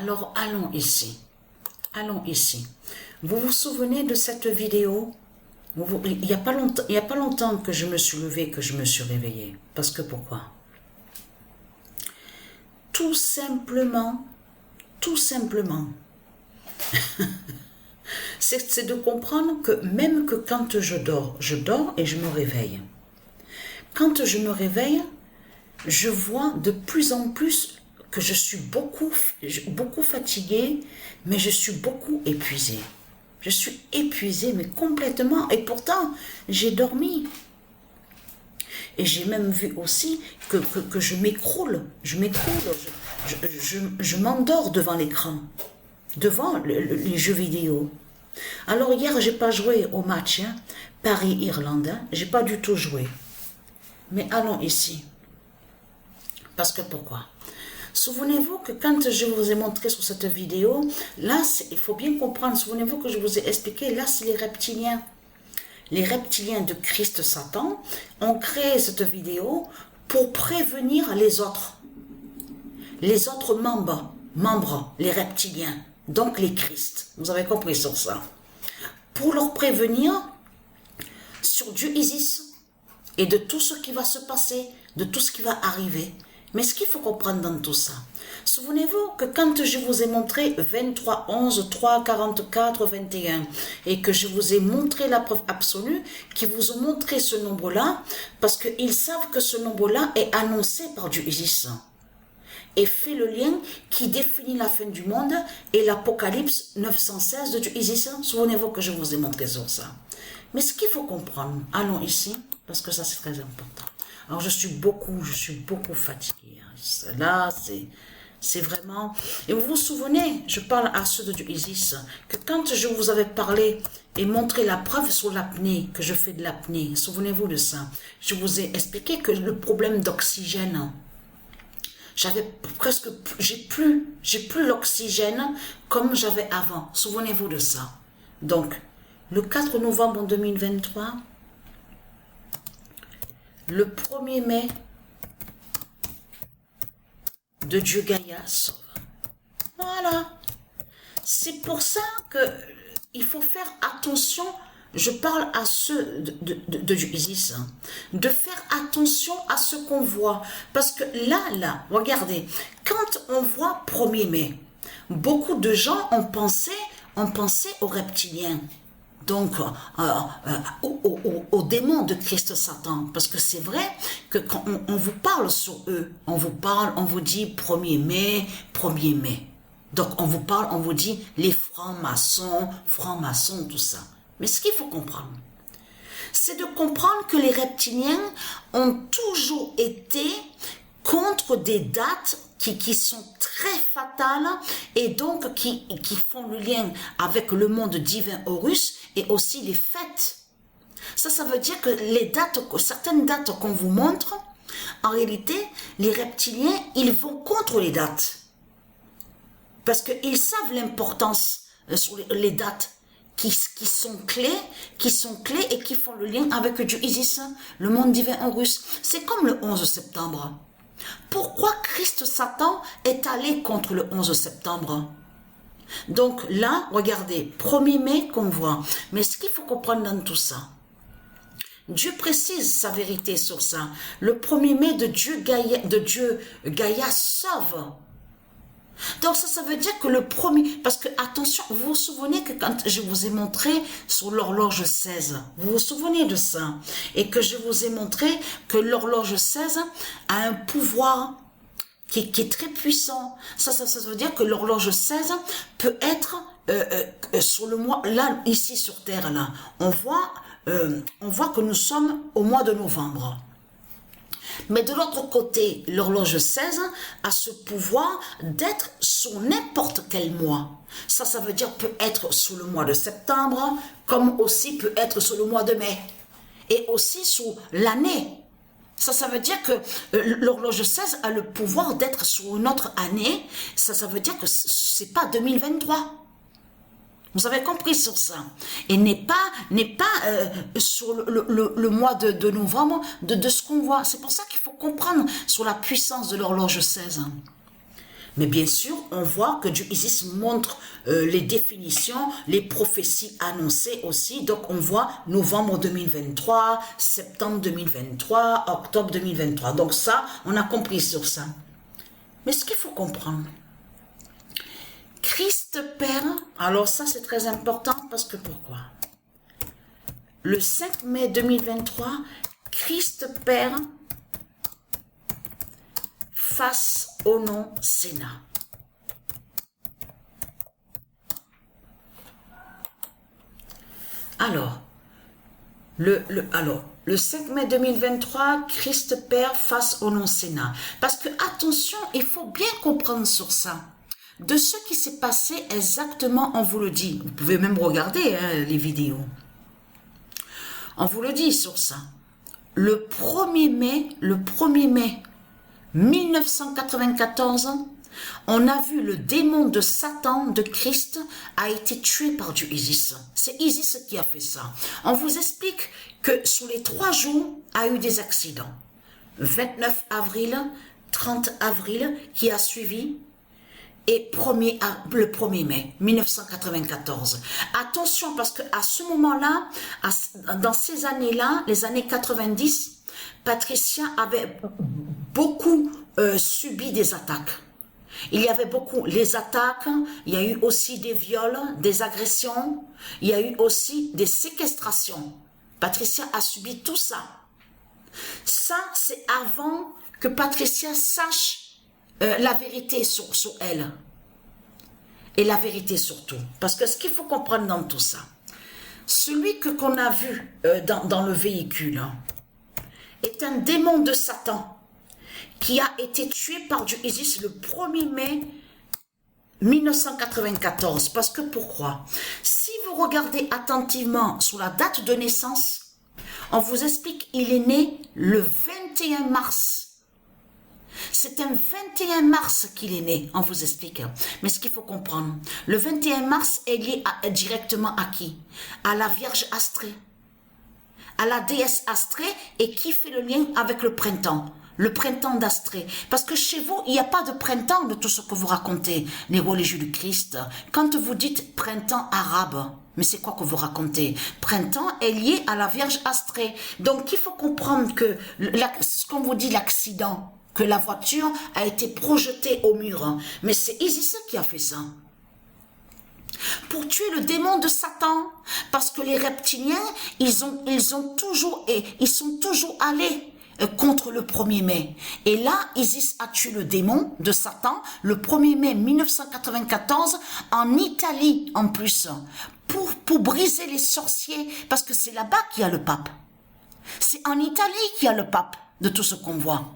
Alors, allons ici. Allons ici. Vous vous souvenez de cette vidéo? Il n'y a pas longtemps que je me suis levée, que je me suis réveillée. Parce que pourquoi? Tout simplement, c'est de comprendre que même que quand je dors et je me réveille. Quand je me réveille, je vois de plus en plus que je suis beaucoup fatiguée, mais je suis beaucoup épuisée. Je suis épuisée, mais complètement. Et pourtant, j'ai dormi. Et j'ai même vu aussi que je m'écroule. Je m'endors devant l'écran, devant les jeux vidéo. Alors hier, j'ai pas joué au match, hein, Paris-Irlande. Hein, j'ai pas du tout joué. Mais allons ici. Parce que pourquoi? Souvenez-vous que quand je vous ai montré sur cette vidéo, là, il faut bien comprendre, souvenez-vous que je vous ai expliqué, là, c'est les reptiliens. Les reptiliens de Christ Satan ont créé cette vidéo pour prévenir les autres membres, les reptiliens, donc les Christ. Vous avez compris sur ça. Pour leur prévenir sur Dieu Isis et de tout ce qui va se passer, de tout ce qui va arriver. Mais ce qu'il faut comprendre dans tout ça, souvenez-vous que quand je vous ai montré 23, 11, 3, 44, 21, et que je vous ai montré la preuve absolue, qui vous ont montré ce nombre-là, parce qu'ils savent que ce nombre-là est annoncé par Dieu Isis, et fait le lien qui définit la fin du monde et l'Apocalypse 916 de Dieu Isis. Souvenez-vous que je vous ai montré sur ça. Mais ce qu'il faut comprendre, allons ici, parce que ça c'est très important. Alors je suis beaucoup fatiguée. Là, c'est vraiment... Et vous vous souvenez, je parle à ceux de Dieu Isis, que quand je vous avais parlé et montré la preuve sur l'apnée, que je fais de l'apnée, souvenez-vous de ça, je vous ai expliqué que le problème d'oxygène, j'ai plus l'oxygène comme j'avais avant. Souvenez-vous de ça. Donc, le 4 novembre 2023, le 1er mai, de Dieu Gaïa sauve. Voilà. C'est pour ça que il faut faire attention. Je parle à ceux de Dieu Isis, hein, de faire attention à ce qu'on voit. Parce que là, regardez, quand on voit 1er mai, beaucoup de gens ont pensé aux reptiliens. Donc, aux démons de Christ Satan. Parce que c'est vrai que quand on vous parle sur eux, on vous dit 1er mai, 1er mai. Donc, on vous parle, on vous dit les francs-maçons, tout ça. Mais ce qu'il faut comprendre, c'est de comprendre que les reptiliens ont toujours été contre des dates qui sont très fatales et donc qui font le lien avec le monde divin Horus et aussi les fêtes. Ça veut dire que certaines dates qu'on vous montre, en réalité, les reptiliens, ils vont contre les dates. Parce qu'ils savent l'importance sur les dates qui sont clés et qui font le lien avec Dieu Isis, le monde divin Horus. C'est comme le 11 septembre. Pourquoi Christ Satan est allé contre le 11 septembre? Donc là, regardez, 1er mai qu'on voit. Mais ce qu'il faut comprendre dans tout ça, Dieu précise sa vérité sur ça. Le 1er mai de Dieu Gaïa sauve. Donc ça veut dire que le premier... Parce que, attention, vous vous souvenez que quand je vous ai montré sur l'horloge 16, vous vous souvenez de ça? Et que je vous ai montré que l'horloge 16 a un pouvoir qui est très puissant. Ça veut dire que l'horloge 16 peut être sur le mois... Là, ici sur Terre, là, on voit que nous sommes au mois de novembre. Mais de l'autre côté, l'horloge 16 a ce pouvoir d'être sur n'importe quel mois. Ça veut dire peut être sur le mois de septembre, comme aussi peut être sur le mois de mai. Et aussi sur l'année. Ça veut dire que l'horloge 16 a le pouvoir d'être sur une autre année. Ça veut dire que c'est pas 2023. Vous avez compris sur ça. Et n'est pas sur le mois de novembre de ce qu'on voit. C'est pour ça qu'il faut comprendre sur la puissance de l'horloge 16. Mais bien sûr, on voit que Dieu Isis montre les définitions, les prophéties annoncées aussi. Donc, on voit novembre 2023, septembre 2023, octobre 2023. Donc ça, on a compris sur ça. Mais ce qu'il faut comprendre, Christ Père, alors ça c'est très important parce que pourquoi? Le 5 mai 2023, Christ Père face au nom Sénat. Alors, le 5 mai 2023, Christ Père face au nom Sénat. Parce que, attention, il faut bien comprendre sur ça. De ce qui s'est passé exactement, on vous le dit. Vous pouvez même regarder les vidéos. On vous le dit sur ça. Le 1er mai 1994, on a vu le démon de Satan, de Christ, a été tué par Dieu Isis. C'est Isis qui a fait ça. On vous explique que sur les 3 jours, a eu des accidents. 29 avril, 30 avril, qui a suivi, et le 1er mai 1994. Attention, parce qu'à ce moment-là, dans ces années-là, les années 90, Patricia avait beaucoup subi des attaques. Il y avait beaucoup les attaques, il y a eu aussi des viols, des agressions, il y a eu aussi des séquestrations. Patricia a subi tout ça. Ça, c'est avant que Patricia sache la vérité sur elle. Et la vérité surtout. Parce que ce qu'il faut comprendre dans tout ça, celui qu'on a vu dans le véhicule est un démon de Satan qui a été tué par Dieu Isis le 1er mai 1994. Parce que pourquoi? Si vous regardez attentivement sur la date de naissance, on vous explique qu'il est né le 21 mars. C'est un 21 mars qu'il est né, on vous explique. Mais ce qu'il faut comprendre, le 21 mars est lié directement à qui? À la Vierge Astrée, à la déesse Astrée, et qui fait le lien avec le printemps d'Astrée. Parce que chez vous, il n'y a pas de printemps de tout ce que vous racontez, les religieux du Christ. Quand vous dites printemps arabe, mais c'est quoi que vous racontez? Printemps est lié à la Vierge Astrée. Donc, il faut comprendre que ce qu'on vous dit, l'accident, que la voiture a été projetée au mur. Mais c'est Isis qui a fait ça. Pour tuer le démon de Satan. Parce que les reptiliens, ils sont toujours allés contre le 1er mai. Et là, Isis a tué le démon de Satan le 1er mai 1994 en Italie en plus. Pour briser les sorciers. Parce que c'est là-bas qu'il y a le pape. C'est en Italie qu'il y a le pape de tout ce qu'on voit.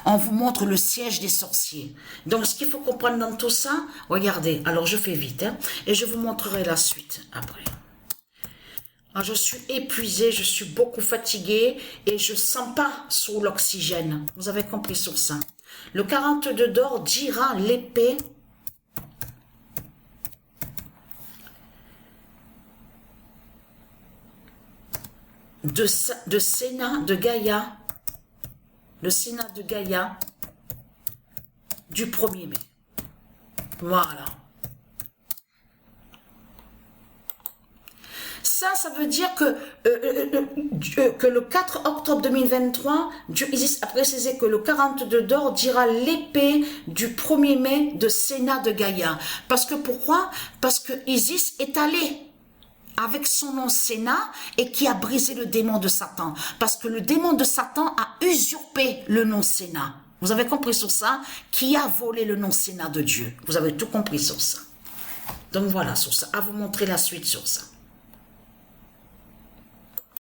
On vous montre le siège des sorciers. Donc, ce qu'il faut comprendre dans tout ça, regardez, alors je fais vite, et je vous montrerai la suite après. Alors, je suis épuisée, je suis beaucoup fatiguée, et je ne sens pas sur l'oxygène. Vous avez compris sur ça. Le 42 d'or dira l'épée de Sénat de Gaïa. Le Sénat de Gaïa du 1er mai. Voilà. Ça veut dire que le 4 octobre 2023, Dieu Isis a précisé que le 42 d'or dira l'épée du 1er mai de Sénat de Gaïa. Parce que pourquoi? Parce que Isis est allé avec son nom Sénat et qui a brisé le démon de Satan. Parce que le démon de Satan a usurpé le nom Sénat. Vous avez compris sur ça? Qui a volé le nom Sénat de Dieu. Vous avez tout compris sur ça. Donc voilà, sur ça. À vous montrer la suite sur ça.